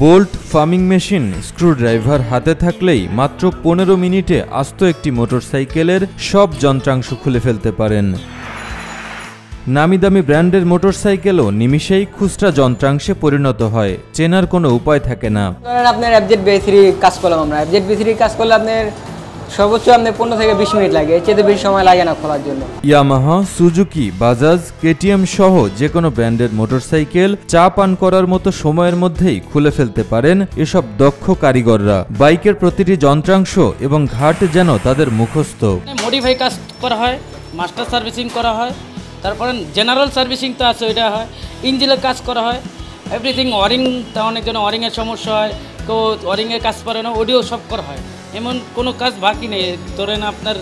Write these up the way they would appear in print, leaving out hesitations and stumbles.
Bolt, farming machine, screwdriver হাতে থাকলেই মাত্র 15 মিনিটে আস্ত একটি মোটরসাইকেলের সব যন্ত্রাংশ খুলে ফেলতে পারেন। নামিদামি ব্র্যান্ডের মোটরসাইকেলও নিমিষেই খুচরা যন্ত্রাংশে পরিণত হয়, চেনার কোনো উপায় থাকে না। আপনার FZ B3 কাজ করলাম আমরা, FZ B3 কাজ করলে আপনার সর্বোচ্চ আপনার 15 থেকে 20 মিনিট লাগে, এর চেয়ে বেশি সময় লাগে না খোলার জন্য। ইয়ামাহা, সুজুকি, বাজাজ, কেটিএম সহ যে কোনো ব্র্যান্ডের মোটরসাইকেল চা পান করার মতো সময়ের মধ্যেই খুলে ফেলতে পারেন এসব দক্ষ কারিগররা। বাইকের প্রতিটি যন্ত্রাংশ এবং ঘাট যেন তাদের মুখস্থ। মডিফাই কাজ করা হয়, মাস্টার সার্ভিসিং করা হয়, তারপরে জেনারেল সার্ভিসিং তো আছে, ওইটা হয়, ইঞ্জিনের কাজ করা হয়, এভরিথিং। ওয়ারিং, তা অনেকজন ওয়ারিংয়ের সমস্যা হয়, তো ওয়ারিংয়ের কাজ করে না, ওডিও সব করা হয়। এমন কোনো কাজ বাকি নেই। ধরেন আপনার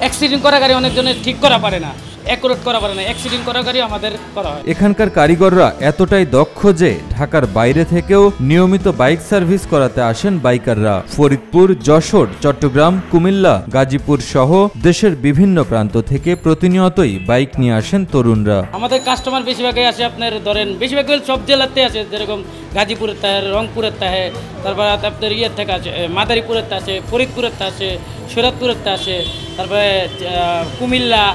অ্যাক্সিডেন্ট করা গাড়ি অনেকজনের ঠিক করা পারে না, অ্যাকুরেট করা পারে না, অ্যাক্সিডেন্ট করা গাড়ি আমাদের করা হয়। এখানকার কারিগররা এতটাই দক্ষ যে ঢাকার বাইরে থেকেও নিয়মিত বাইক সার্ভিস করাতে আসেন বাইকাররা। ফরিদপুর, যশোর, চট্টগ্রাম, কুমিল্লা, গাজীপুর সহ দেশের বিভিন্ন প্রান্ত থেকে প্রতিনিয়তই বাইক নিয়ে আসেন তরুণরা। আমাদের কাস্টমার বেশিরভাগই আসে আপনার ধরেন বেশিরভাগ সব জেলাতে আছে, যেরকম গাজীপুরের তাহে, রংপুরের তাহে, তারপরে আপনার ইয়ের থেকে আছে, মাদারীপুরের তা আছে, ফরিদপুরের তা আছে, শরীয়তপুরের তা আছে, তারপরে কুমিল্লা,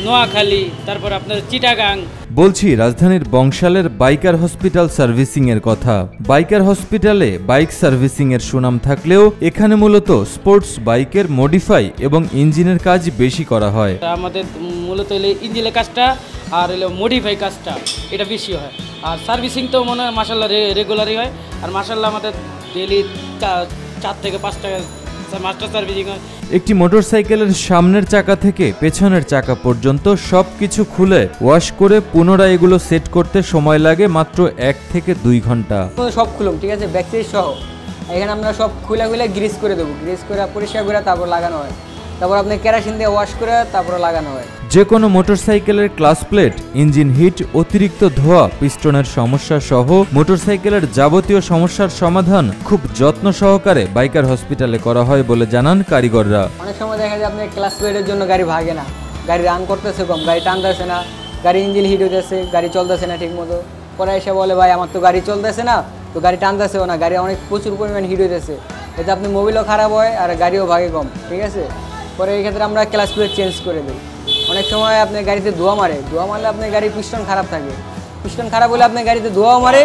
নোয়াখালী, তারপর আপনার চিটাগাং। বলছি রাজধানীর বংশালের বাইকার হসপিটাল সার্ভিসিং এর কথা। বাইকার হসপিটালে বাইক সার্ভিসিং এর সুনাম থাকলেও এখানে মূলত স্পোর্টস বাইকের মডিফাই এবং ইঞ্জিনের কাজ বেশি করা হয়। আমাদের মূলত ইঞ্জিনের কাজটা আর মডিফাই কাজটা এটা বেশি হয়, আর সার্ভিসিং তো মনে হয় মাশাআল্লাহ রেগুলারই হয়। আর মাশাআল্লাহ আমাদের ডেইলি 4 থেকে 5 টাকা মাস্টার সার্ভিসিং হয়। একটি মোটরসাইকেলের সামনের চাকা থেকে পেছনের চাকা পর্যন্ত সবকিছু খুলে ওয়াশ করে পুনরায় এগুলো সেট করতে সময় লাগে মাত্র 1 থেকে 2 ঘন্টা। সব খুলুম, ঠিক আছে, ব্যাকসাইড সহ। এখানে আমরা সব খুলে গ্রিস করে দেবো, গ্রিস করে পরিষ্কার করে তারপর লাগানো হয়, তারপর আপনি কেরোসিন দিয়ে ওয়াশ করে তারপর লাগানো হয়। যে কোনো মোটরসাইকেলের ক্লাস প্লেট, ইঞ্জিন হিট, অতিরিক্ত ধোয়া, পিস্টনের সমস্যা সহ মোটরসাইকেলের যাবতীয় সমস্যার সমাধান খুব যত্ন সহকারে বাইকার হসপিটালে করা হয় বলে জানান কারিগররা। অনেক সময় দেখা যায় আপনার ক্লাস প্লেটের জন্য গাড়ি ভাগে না, গাড়ি রান করতেছে কম, গাড়ি টানতেছে না, গাড়ি ইঞ্জিন হিট হইতেছে, গাড়ি চলতেছে না ঠিক মতো। পরে এসে বলে ভাই আমার তো গাড়ি চলতেছে না, তো গাড়ি টানতেছেও না, গাড়ি অনেক প্রচুর পরিমাণ হিট হইতেছে, এতে আপনি মোবিলও খারাপ হয় আর গাড়িও ভাগে কম, ঠিক আছে। পরে এই ক্ষেত্রে আমরা ক্লাস প্লেট চেঞ্জ করে দিই। অনেক সময় আপনার গাড়িতে ধোঁয়া মারলে আপনার গাড়ির পিস্টন খারাপ থাকে, পিস্টন খারাপ হলে আপনার গাড়িতে ধোঁয়াও মারে,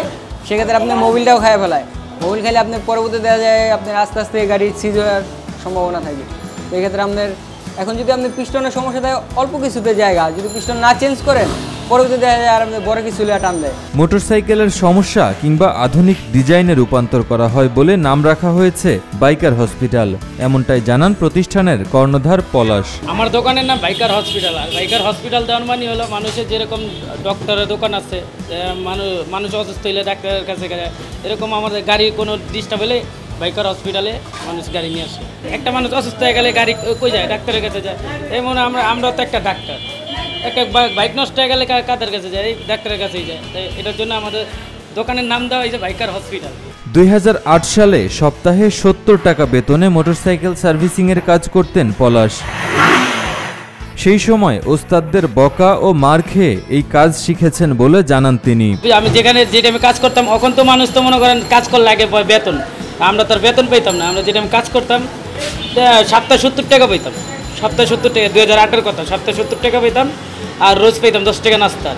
সেক্ষেত্রে আপনার মোবিলটাও খায় ফেলায়। মোবিল খেলে আপনার পরবর্তী দেখা যায় আপনার আস্তে আস্তে গাড়ি সিজ হওয়ার সম্ভাবনা থাকে। তো এই ক্ষেত্রে আপনার এখন যদি আপনি পিস্টনের সমস্যা থাকে অল্প কিছুতে জায়গা, যদি পিস্টন না চেঞ্জ করেন পরবর্তী দেখা যায় আর আপনি বড় কিছু টান দেয়। মোটরসাইকেলের সমস্যা কিংবা আধুনিক ডিজাইনে রূপান্তর করা হয় বলে নাম রাখা হয়েছে বাইকার হসপিটাল, এমনটাই জানান প্রতিষ্ঠানের কর্ণধার পলাশ। আমার দোকানের নাম বাইকার হসপিটাল। আর বাইকার হসপিটাল দেওয়ার মানে হলো মানুষের যেরকম ডক্টরের দোকান আছে, মানুষ অসুস্থ হলে ডাক্তারের কাছে যায়, এরকম আমাদের গাড়ি কোনো ডিস্টার্ব হলে বাইকার হসপিটালে মানুষ গাড়ি নিয়ে আসে। একটা মানুষ অসুস্থ হয়ে গেলে গাড়ি কই যায়, ডাক্তারের কাছে যায়। এমন আমরা তো একটা ডাক্তার, একটা বাইক নষ্ট হয়ে গেলে কাদের কাছে যায়, ডাক্তারের কাছেই যায়। তাই এটার জন্য আমাদের দোকানের নাম দেওয়া হয়েছে বাইকার হসপিটাল। 2008 সালে সপ্তাহে 70 টাকা বেতনে মোটরসাইকেল সার্ভিসিং এর কাজ করতেন পলাশ। সেই সময় ওস্তাদদের বকা ও মার খেয়ে এই কাজ শিখেছেন বলে জানান তিনি। আমি যে টাইমে কাজ করতাম এখন তো মানুষ তো মনে করেন কাজ করলে আগে বেতন, আমরা তার বেতন পেতাম না। আমরা যে টাইমে কাজ করতাম সপ্তাহে 70 টাকা পেতাম, সপ্তাহে 70 টাকা, 2008-এর কথা, সপ্তাহে 70 টাকা পেতাম। আর রোজ পেতাম 10 টাকা নাস্তা।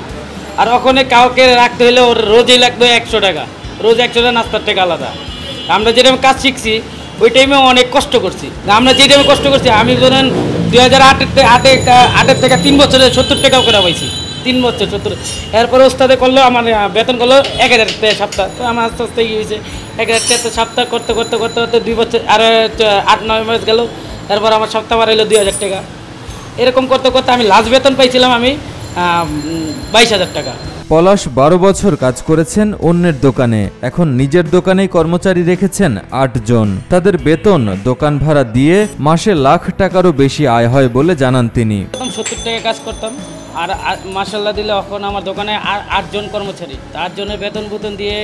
আর ওখানে কাউকে রাখতে হলে ওর রোজই লাগতো 100 টাকা, রোজ 100 টাকা নাস্তার টাকা আলাদা। আমরা যে টাইমে কাজ শিখছি ওই টাইমে অনেক কষ্ট করছি। আমরা যে টাইমে কষ্ট করছি, আমি ধরেন 2008 থেকে 3 বছরে 70 টাকাও করে পাইছি, 3 বছর 70। এরপরে ওস্তাদে করলো আমার বেতন করলো 1000 টাকা সপ্তাহ। তো আমার আস্তে আস্তে কি হয়েছে, 1000 টাকা সপ্তাহ করতে করতে করতে করতে 2 বছর আর 8-9 মাস গেল। এরপর আমার সপ্তাহ বার হলো 2000 টাকা। এরকম করতে করতে আমি লাস্ট বেতন পাইছিলাম আমি 22,000 টাকা। পলাশ 12 বছর কাজ করেছেন অন্যের দোকানে, এখন নিজের দোকানেই কর্মচারী রেখেছেন 8 জন। তাদের বেতন, দোকান ভাড়া দিয়ে মাসে লাখ টাকারও বেশি আয় হয় বলে জানান তিনি। 70 টাকা কাজ করতাম, আর মাশাআল্লাহ দিলে এখন আমার দোকানে 8 জন কর্মচারী, 8 জনের বেতন দিয়ে,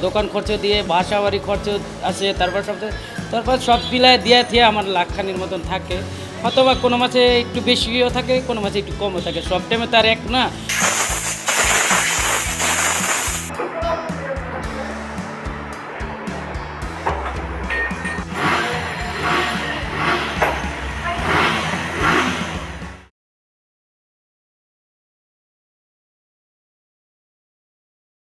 দোকান খরচ দিয়ে, বাসা বাড়ি খরচ আছে, তারপর সব মিলায় দিয়ে আমার লাখখানির মতন থাকে। অথবা কোনো মাসে একটু বেশিও থাকে, কোনো মাসে একটু কমও থাকে, সব টাইমে তো আর এক না।